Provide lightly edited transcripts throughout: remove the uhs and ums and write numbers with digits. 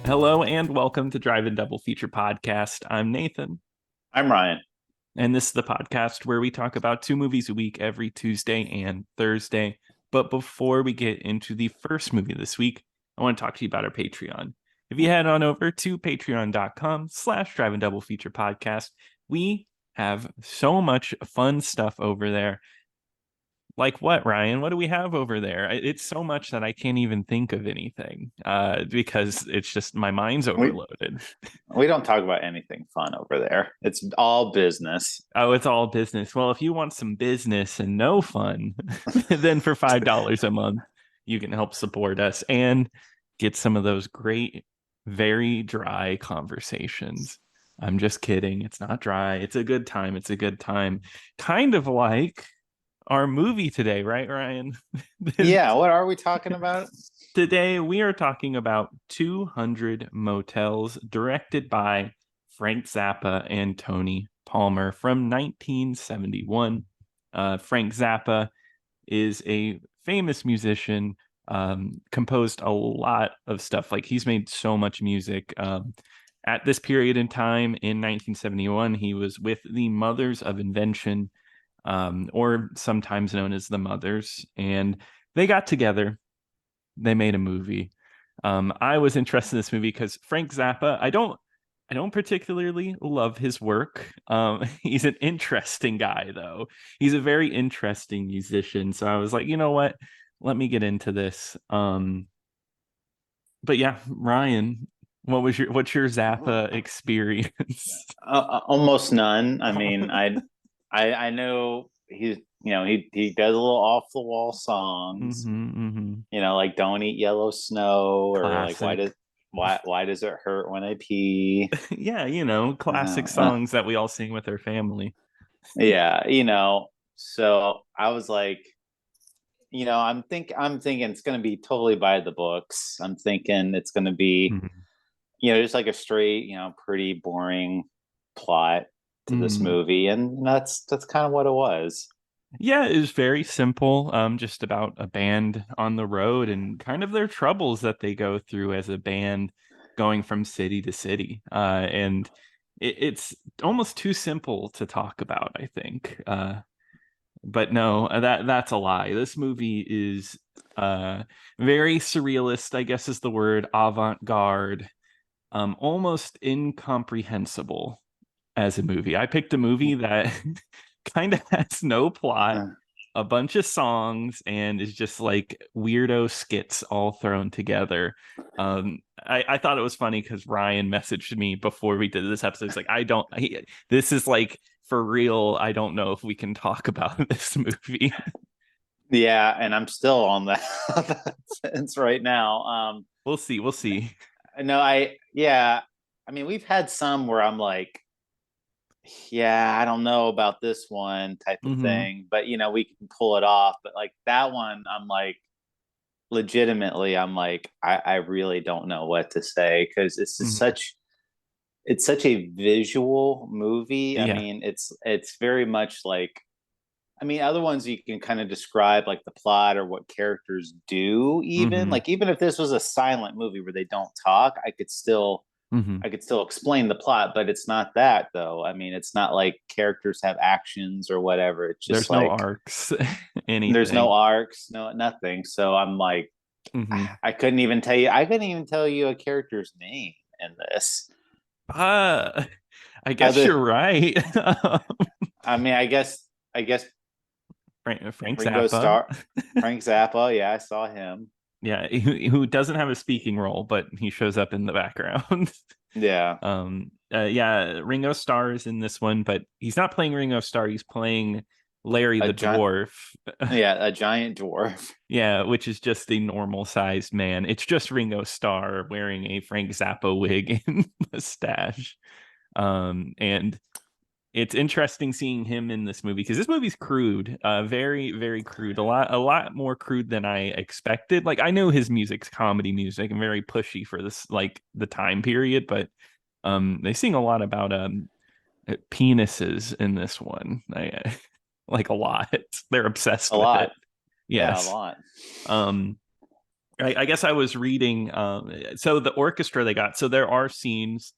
Hello and welcome to Drive-In Double Feature Podcast. I'm Nathan, I'm Ryan. and this is the podcast where we talk about two movies a week every Tuesday and Thursday. But before we get into the first movie this week, I want to talk to you about our Patreon. If you head on over to patreon.com/Drive-In Double Feature Podcast, we have so much fun stuff over there. Like what, Ryan? What do we have over there? It's so much that I can't even think of anything because it's just my mind's We overloaded. we don't talk about anything fun over there. It's all business. Oh, it's all business. Well, if you want some business and no fun, then for $5 a month, you can help support us and get some of those great, very dry conversations. I'm just kidding. It's not dry. It's a good time. It's a good time. Kind of like our movie today, right, Ryan? Yeah, what are we talking about? Today, we are talking about 200 Motels, directed by Frank Zappa and Tony Palmer from 1971. Frank Zappa is a famous musician, composed a lot of stuff. Like, he's made so much music. At this period in time in 1971, he was with the Mothers of Invention, or sometimes known as the Mothers, and they got together. They made a movie. I was interested in this movie because Frank Zappa, I don't particularly love his work. He's an interesting guy, though. He's a very interesting musician. So I was like, you know what? Let me get into this. But yeah, Ryan, what's your Zappa experience? Almost none. I mean, I know he does a little off the wall songs. Mm-hmm. Like "Don't Eat Yellow Snow" or like Classic. why does it hurt when I pee? Yeah, classic Uh, songs that we all sing with our family. yeah, So I was like, I'm thinking it's going to be totally by the books. I'm thinking it's going to be, Mhm. just like a straight, pretty boring plot to this Mm. movie, and that's kind of what it was. Yeah, it was very simple. Just about a band on the road and kind of their troubles that they go through as a band going from city to city. And it's almost too simple to talk about, I think. But no, that's a lie. This movie is very surrealist, I guess is the word, avant-garde, almost incomprehensible as a movie. I picked a movie that kind of has no plot, Uh, a bunch of songs, and is just like weirdo skits all thrown together. I thought it was funny because Ryan messaged me before we did this episode. He's like, this is like for real. I don't know if we can talk about this movie. yeah, and I'm still on that sense right now. We'll see. We'll see. No, yeah, I mean, we've had some where I'm like, yeah, I don't know about this one type of Hmm. thing, but we can pull it off. But like that one, I'm like, legitimately, I'm like, I really don't know what to say because Hmm. it's such a visual movie. I Yeah. mean, it's very much like, I mean, other ones you can kind of describe like the plot or what characters do, even Hmm. like even if this was a silent movie where they don't talk, Hmm. I could still explain the plot, but it's not that though. I mean, it's not like characters have actions or whatever. It's just There's no like arcs, there's anything. no arcs, no nothing. So I'm like, Hmm. I couldn't even tell you a character's name in this. Uh, I guess Other you're right. I mean, I guess Frank Ringo Zappa. Starr, Frank Zappa, yeah, I saw him. Yeah, who doesn't have a speaking role, but he shows up in the background. Yeah. Yeah, Ringo Starr is in this one, but he's not playing Ringo Starr. He's playing Larry A the giant Dwarf. Yeah, a giant dwarf. Yeah, which is just a normal sized man. It's just Ringo Starr wearing a Frank Zappa wig and mustache. And it's interesting seeing him in this movie because this movie's crude, very, very crude, a lot more crude than I expected. Like, I know his music's comedy music and very pushy for this, like, the time period, but they sing a lot about penises in this one. Like, a lot. They're obsessed A with it. lot. Yeah, a Yes. lot. Um I guess I was reading. So the orchestra they got. So there are scenes.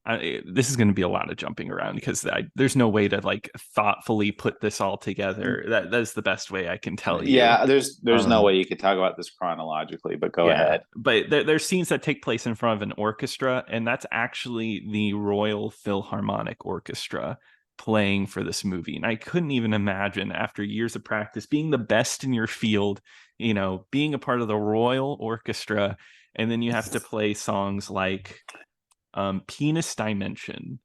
This is going to be a lot of jumping around because there's no way to like thoughtfully put this all together. That's the best way I can tell you. Yeah, there's no Um, way you could talk about this chronologically, but go yeah, ahead. but there's scenes that take place in front of an orchestra, and that's actually the Royal Philharmonic Orchestra playing for this movie. And I couldn't even imagine after years of practice being the best in your field, being a part of the Royal Orchestra, and then you have to play songs like Penis Dimension,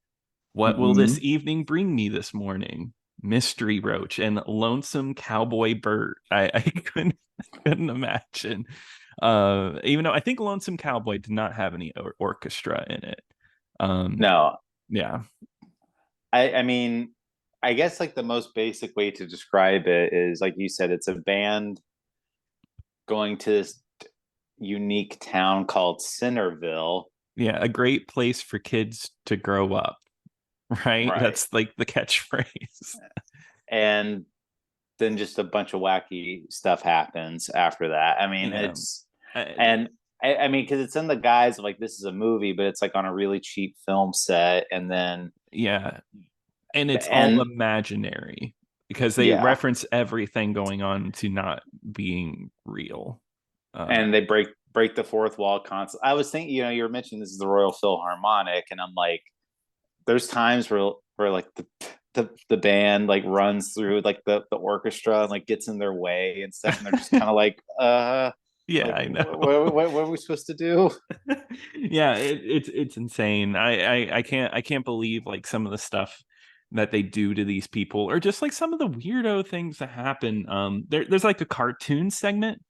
What Will This Hmm. Evening Bring Me This Morning, Mystery Roach, and Lonesome Cowboy Bert. I couldn't imagine. Even though I think Lonesome Cowboy did not have any orchestra in it. Um, No, yeah, I mean, I guess like the most basic way to describe it is like you said, it's a band going to this unique town called Centerville. yeah, a great place for kids to grow up, right? Right. That's like the catchphrase. And then just a bunch of wacky stuff happens after that. I mean, Yeah. it's Uh, and I mean, because it's in the guise of like this is a movie, but it's like on a really cheap film set, and then yeah, and it's all and imaginary because they yeah, reference everything going on to not being real. and they break the fourth wall constantly. I was thinking, you were mentioning this is the Royal Philharmonic, and I'm like, there's times where like the band like runs through like the orchestra and like gets in their way and stuff, and they're just kind of like Yeah, like I know. what are we supposed to do? Yeah, it's insane. I can't believe like some of the stuff that they do to these people, or just like some of the weirdo things that happen. There's like a cartoon segment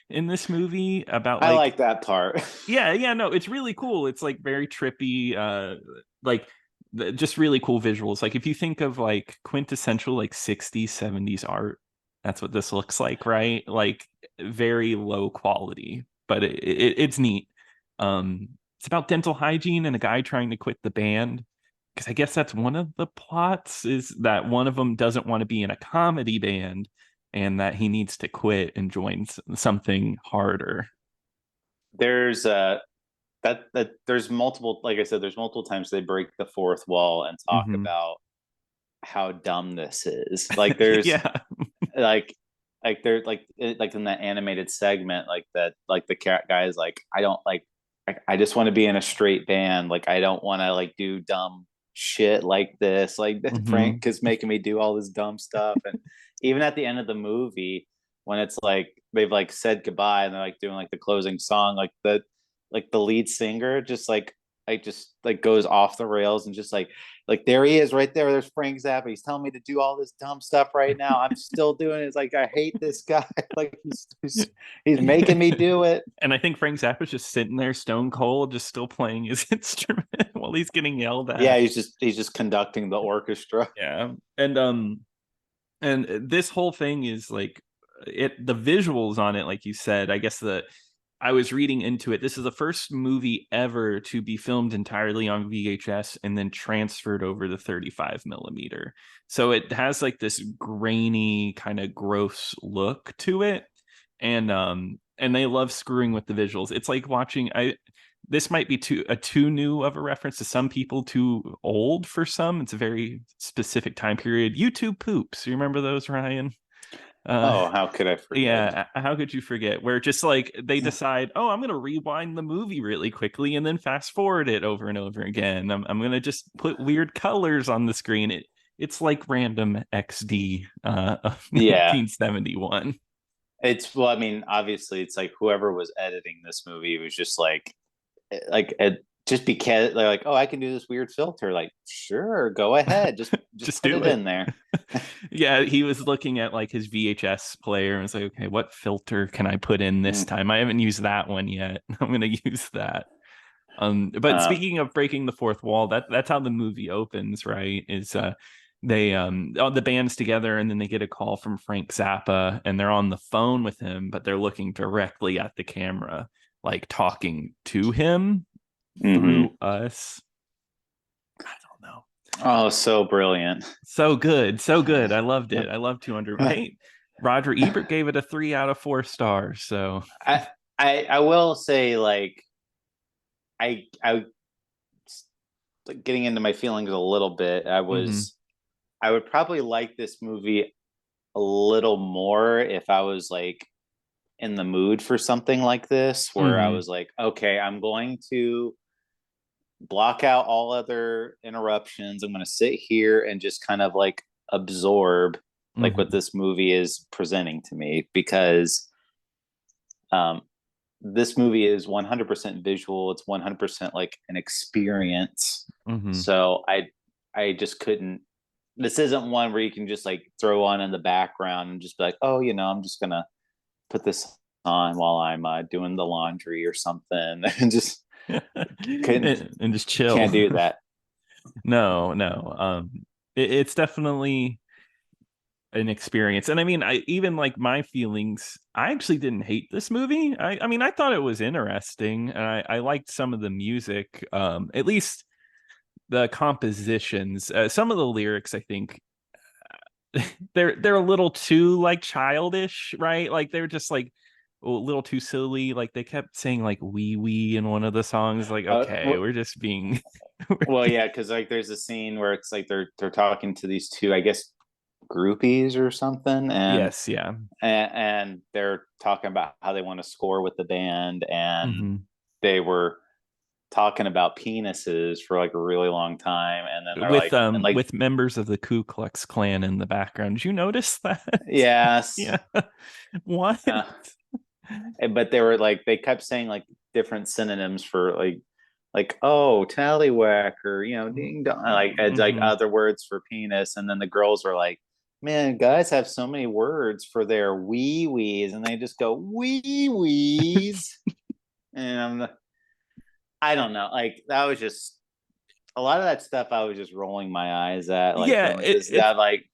in this movie about I like, like that part. yeah, no, it's really cool. It's like very trippy, like just really cool visuals. Like if you think of like quintessential like 60s, 70s art, that's what this looks like, right? Like very low quality, but it's neat. It's about dental hygiene and a guy trying to quit the band. Because I guess that's one of the plots is that one of them doesn't want to be in a comedy band and that he needs to quit and join something harder. There's that there's multiple, like I said, there's multiple times they break the fourth wall and talk Hmm. about how dumb this is. Like there's Yeah. like they're like in that animated segment, like that, like the cat guy is like, I don't like I just want to be in a straight band. Like I don't want to like do dumb shit like this. Like Hmm. Frank is making me do all this dumb stuff. And even at the end of the movie, when it's like they've like said goodbye and they're like doing like the closing song, like the lead singer just like just like goes off the rails and just like there he is right there. There's Frank Zappa. He's telling me to do all this dumb stuff right now. I'm still doing it. It's like I hate this guy. Like he's making me do it. And I think Frank Zappa's just sitting there stone cold, just still playing his instrument while he's getting yelled Yeah, at. he's just conducting the orchestra. Yeah. And this whole thing is like the visuals on it, like you said, I guess I was reading into it. This is the first movie ever to be filmed entirely on VHS and then transferred over to 35 millimeter. So it has like this grainy, kind of gross look to it. And they love screwing with the visuals. It's like watching this might be too new of a reference to some people, too old for some. It's a very specific time period. YouTube poops. You remember those, Ryan? Uh, Oh, how could I forget? yeah, how could you forget? Where just like they decide, oh, I'm gonna rewind the movie really quickly and then fast forward it over and over again. I'm gonna just put weird colors on the screen. It's like random XD of Yeah, 1971. it's well, I mean, obviously, it's like whoever was editing this movie was just like just because they're like, oh, I can do this weird filter. Like, sure, go ahead, just Just put do it it. in there. Yeah, he was looking at like his VHS player and was like, okay, what filter can I put in this Mm. time? I haven't used that one yet. I'm gonna use that. But Uh, speaking of breaking the fourth wall, that's how the movie opens, right? Is they all the band's together and then they get a call from Frank Zappa and they're on the phone with him, but they're looking directly at the camera, like talking to him mm-hmm. through us. I don't know. Oh, so brilliant. So good, so good. I loved it. I love 200. Hey, Roger Ebert gave it a 3 out of 4 stars. So I I will say like I like getting into my feelings a little bit. Mm-hmm. I would probably like this movie a little more if I was like in the mood for something like this, where I Mm-hmm. was like, okay, I'm going to block out all other interruptions. I'm going to sit here and just kind of like absorb like what Mm-hmm. this movie is presenting to me, because um this movie is 100% visual. It's 100% like an experience. Mm-hmm. So I just couldn't. This isn't one where you can just like throw on in the background and just be like, oh, I'm just gonna put this on while I'm doing the laundry or something, and just couldn't And just chill. can't do that. No, no. It's definitely an experience. And I mean, I even like my feelings, I actually didn't hate this movie. I mean, I thought it was interesting and I liked some of the music, at least the compositions. Some of the lyrics, I think they're a little too like childish, right? Like they're just like a little too silly. Like they kept saying like wee wee in one of the songs. Like, okay, we're just being well, yeah, because like there's a scene where it's like they're talking to these two, I guess, groupies or something, yes, yeah. and they're talking about how they want to score with the band, and Hmm. they were talking about penises for like a really long time, and then they're like, and like, With members of the Ku Klux Klan in the background. Did you notice that? yes, Yeah. What? uh, but they were like, they kept saying like different synonyms for like oh tallywhack, or ding dong, like it's like Mm-hmm. other words for penis, and then the girls were like, man, guys have so many words for their wee wees, and they just go wee wees, and I don't know, like that was just a lot of that stuff. I was just rolling my eyes at, like Yeah, going, this that like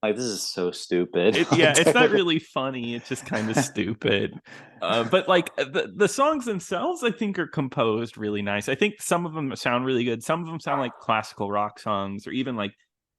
this is so stupid. yeah, it's not really funny. It's just kind of stupid. But like the songs themselves, I think are composed really nice. I think some of them sound really good. Some of them sound like classical rock songs, or even like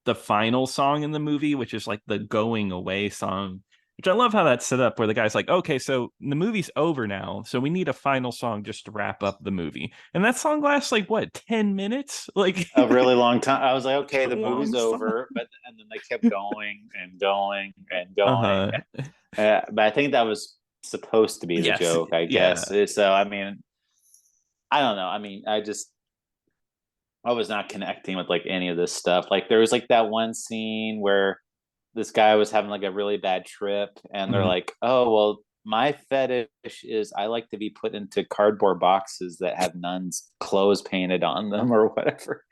the final song in the movie, which is like the going away song, which I love how that's set up where the guy's like, okay, so the movie's over now, so we need a final song just to wrap up the movie. And that song lasts like what, 10 minutes? Like A really long time. I was like, it's okay, a the movie's long song. over, but and then they kept going and going and going. Uh-huh. But I think that was supposed to be the Yes, joke, I guess. yeah. So I mean, I don't know. I mean, I was not connecting with like any of this stuff. Like there was like that one scene where this guy was having like a really bad trip, and they're Mhm. like, oh well, my fetish is I like to be put into cardboard boxes that have nuns' clothes painted on them or whatever.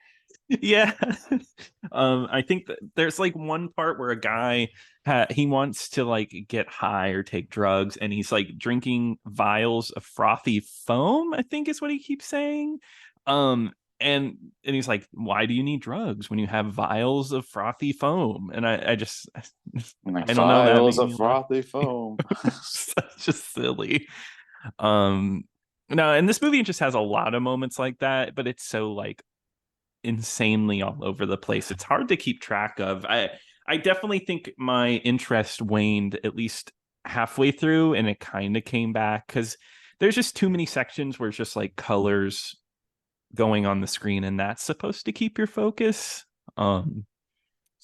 Yeah. I think that there's like one part where a guy he wants to like get high or take drugs, and he's like drinking vials of frothy foam, I think is what he keeps saying. Um and he's like, why do you need drugs when you have vials of frothy foam? And I just Like I don't know, that vials made of me laugh. frothy foam. Such just silly. Um no, and this movie just has a lot of moments like that, but it's so like insanely all over the place. It's hard to keep track of. I definitely think my interest waned at least halfway through, and it kind of came back because there's just too many sections where it's just like colors going on the screen, and that's supposed to keep your focus. So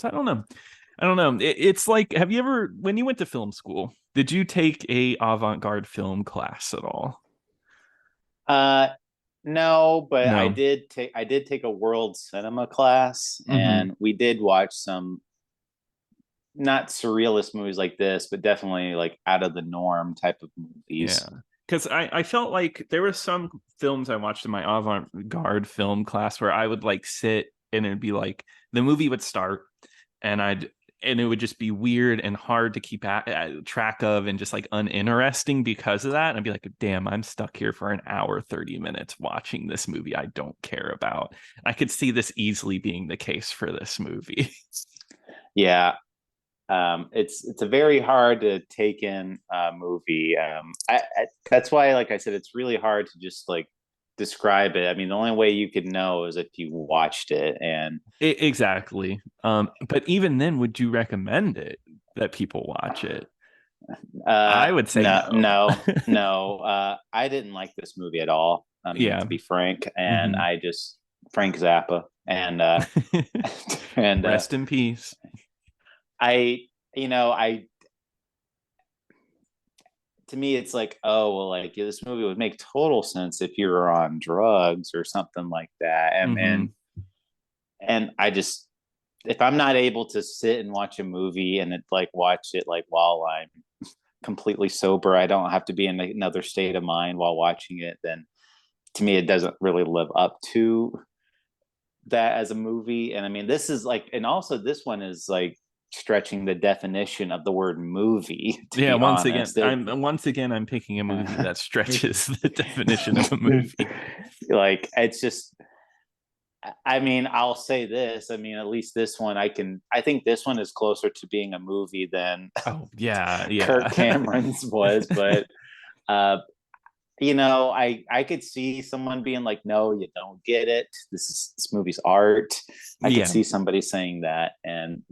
I don't know. I don't know. It's like, have you ever, when you went to film school, did you take a avant-garde film class at all? Uh, no, but No. I did take a world cinema class, Mm-hmm. and we did watch some not surrealist movies like this, but definitely like out of the norm type of Yeah. movies. Because I felt like there were some films I watched in my avant-garde film class where I would like sit and it'd be like the movie would start and it would just be weird and hard to keep track of and just like uninteresting because of that. And I'd be like, damn, I'm stuck here for an hour, 30 minutes watching this movie I don't care about. I could see this easily being the case for this movie. Yeah, it's a very hard to take in movie. That's why, like I said, it's really hard to just like describe it. I mean, the only way you could know is if you watched it, and Exactly. But even then, would you recommend it that people watch it? I would say No, no. no. I didn't like this movie at all. I mean, to Yeah. be frank, and Hmm. I just Frank Zappa, and and Rest in peace. I, I to me, it's like, oh well, like yeah, this movie would make total sense if you were on drugs or something like that, and Hmm. I just if I'm not able to sit and watch a movie and it like watch it like while I'm completely sober, I don't have to be in another state of mind while watching it, then to me it doesn't really live up to that as a movie. And I mean, this is like, and also this one is like stretching the definition of the word movie, to Yeah, be honest. once again I'm picking a movie that stretches the definition of a movie. Like it's just, I mean, I'll say this. I mean, at least this one, I think this one is closer to being a movie than Oh yeah, Kirk yeah. Cameron's was. But, uh, I could see someone being like, no, you don't get it. This movie's art. I could Yeah. see somebody saying that. And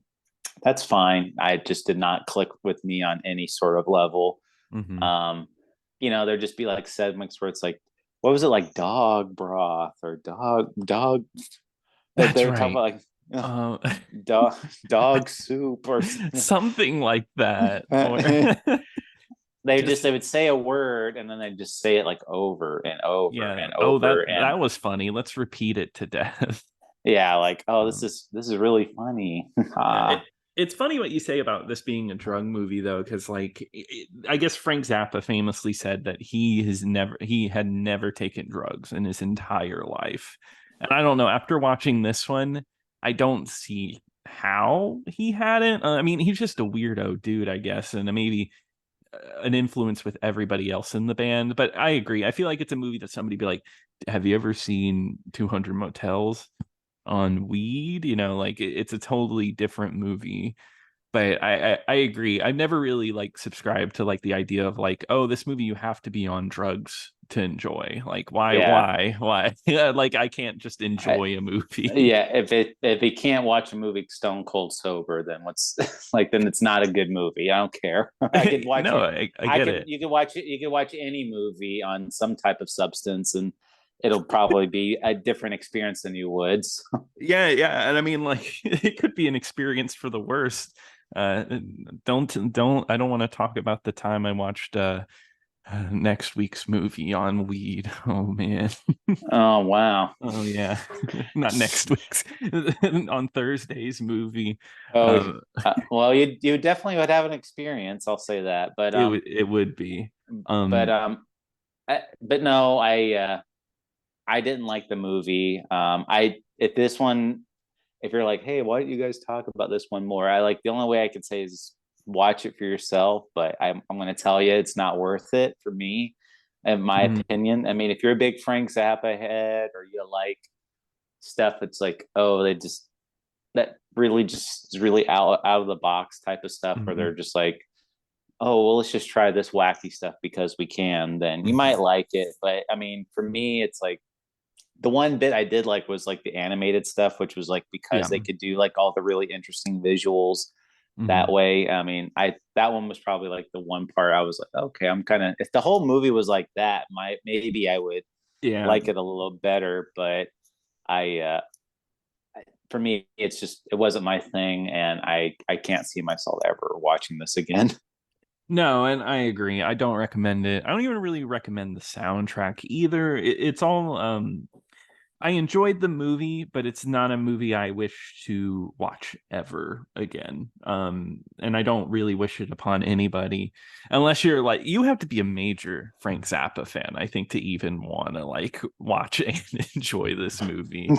that's fine. I just did not click with me on any sort of level. Hmm. Um, there'd just be like segments where it's like, what was it, like dog broth or dog That's they would talk right. about like Uh, dog dog soup or something like that, or they just would say a word and then they just say it like over and over yeah. and Oh, over and that was funny. Let's repeat it to death. yeah, like, oh, this Um, is this is really funny. yeah, it's funny what you say about this being a drug movie though, because like I guess Frank Zappa famously said that he had never taken drugs in his entire life, and I don't know. After watching this one, I don't see how he hadn't. I mean, he's just a weirdo dude, I guess, and maybe an influence with everybody else in the band. But I agree. I feel like it's a movie that somebody be like, "Have you ever seen 200 Motels on weed?" Like it's a totally different movie. But I agree. I've never really like subscribed to like the idea of like, oh, this movie you have to be on drugs to enjoy. Like, Yeah. why? Yeah, like I can't just I, enjoy a movie. yeah, if it can't watch a movie stone cold sober, then what's like, then it's not a good movie. I don't care. I could watch No, it. I get it. You could watch it. You could watch any movie on some type of substance, and it'll probably be a different experience than you would. So, Yeah, yeah, and I mean, like, it could be an experience for the worst. Uh, don't. I don't want to talk about the time I watched next week's movie on weed. Oh man. oh wow. Oh yeah. Not next week's, on Thursday's movie. Oh, Um, well, you definitely would have an experience. I'll say that. But it would be. but Um, but no, I didn't like the movie. I if this one, if you're like, hey, why don't you guys talk about this one more? I like, the only way I could say is watch it for yourself. But I'm going to tell you, it's not worth it for me, in my mm, opinion. I mean, if you're a big Frank Zappa head or you like stuff that's like, oh, they just that really just is really out of the box type of stuff, where mhm, they're just like, oh well, let's just try this wacky stuff because we can, then you mhm. might like it. But I mean, for me, it's like the one bit I did like was like the animated stuff, which was like because Yeah. they could do like all the really interesting visuals that Mhm. way. I mean, I that one was probably like the one part I was like, okay, I'm kind of, if the whole movie was like that, maybe I would Yeah. like it a little better. But I for me, it's just, it wasn't my thing, and I can't see myself ever watching this again. No, and I agree. I don't recommend it. I don't even really recommend the soundtrack either. It's all I enjoyed the movie, but it's not a movie I wish to watch ever again. And I don't really wish it upon anybody, unless you're like, you have to be a major Frank Zappa fan, I think, to even want to like watch and enjoy this movie.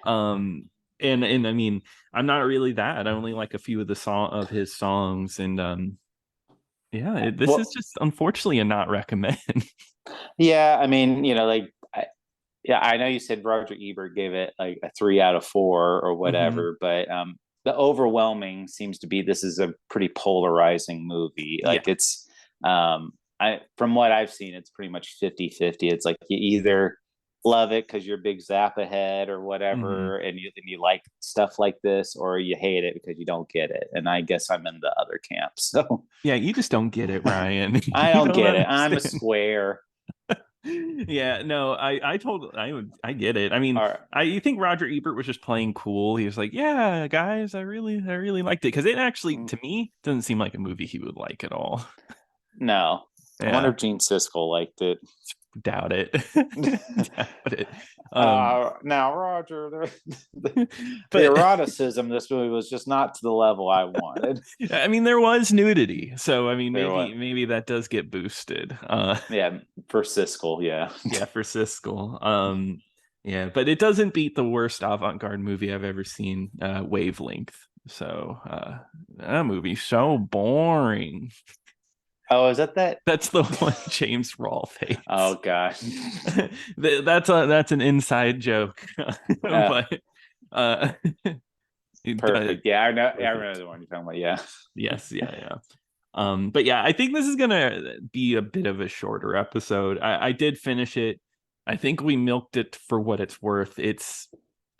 Um, and I mean, I'm not really that. I only like a few of the song of his songs, and yeah, this is Well, just unfortunately a not recommend. yeah, I mean, like, yeah, I know you said Roger Ebert gave it like a 3 out of 4 or Hmm. whatever, but the overwhelming seems to be this is a pretty polarizing movie. Yeah. Like I from what I've seen, it's pretty much 50-50. It's like you either love it because you're a big Zappa head or Mm-hmm. whatever, and you like stuff like this, or you hate it because you don't get it. And I guess I'm in the other camp. So Yeah, you just don't get it, Ryan. I You don't don't get it. I'm a understand. square. Yeah, no, I get it. I mean, Or you think Roger Ebert was just playing cool. He was like, "Yeah, guys, I really liked it," because it actually, to me, doesn't seem like a movie he would like at all. no. I wonder Yeah, if Gene Siskel liked it. doubt it. Doubt it. Um, Now, Roger, the but eroticism in this movie was just not to the level I wanted. I mean, there was nudity, so I mean, There was, maybe that does get boosted. yeah, for Siskel, yeah. Yeah, for Siskel. Yeah, but it doesn't beat the worst avant-garde movie I've ever seen, Wavelength. So, that movie's so boring. Oh, is that that? That's the one James Rolfe Oh hates. gosh. That's an inside joke, uh, but uh, Perfect. Yeah, I know. Yeah, I remember perfect. the one you're talking about. Yeah. Yes, yeah, yeah. But yeah, I think this is gonna be a bit of a shorter episode. I did finish it. I think we milked it for what it's worth. It's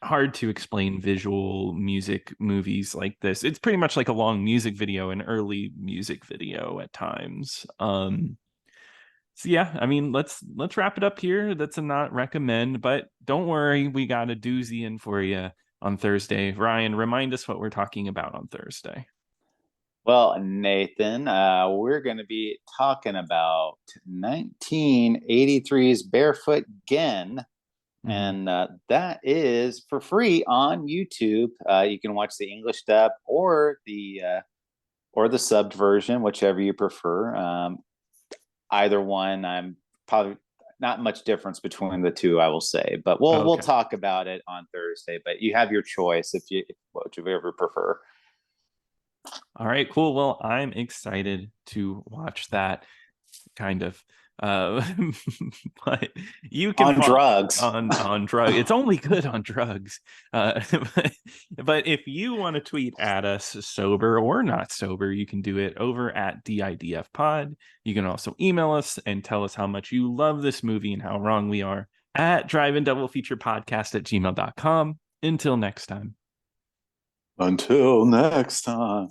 hard to explain visual music movies like this. It's pretty much like a long music video, an early music video at times. So yeah, I mean, let's wrap it up here. That's a not recommend, but don't worry, we got a doozy in for you on Thursday. Ryan, remind us what we're talking about on Thursday. Well, Nathan, we're going to be talking about 1983's Barefoot Gen, Mhm. and that is for free on YouTube. You can watch the English dub or the subbed version, whichever you prefer. Either one, I'm probably not much difference between the two, I will say, but we'll Okay. talk about it on Thursday. But you have your choice if whichever prefer. All right, cool. Well, I'm excited to watch that kind of. Uh, but you can On follow drugs. on drug. It's only good on drugs. But, if you want to tweet at us, sober or not sober, you can do it over at DIDF Pod. You can also email us and tell us how much you love this movie and how wrong we are at drive-in double feature podcast at gmail.com. Until next time. Until next time.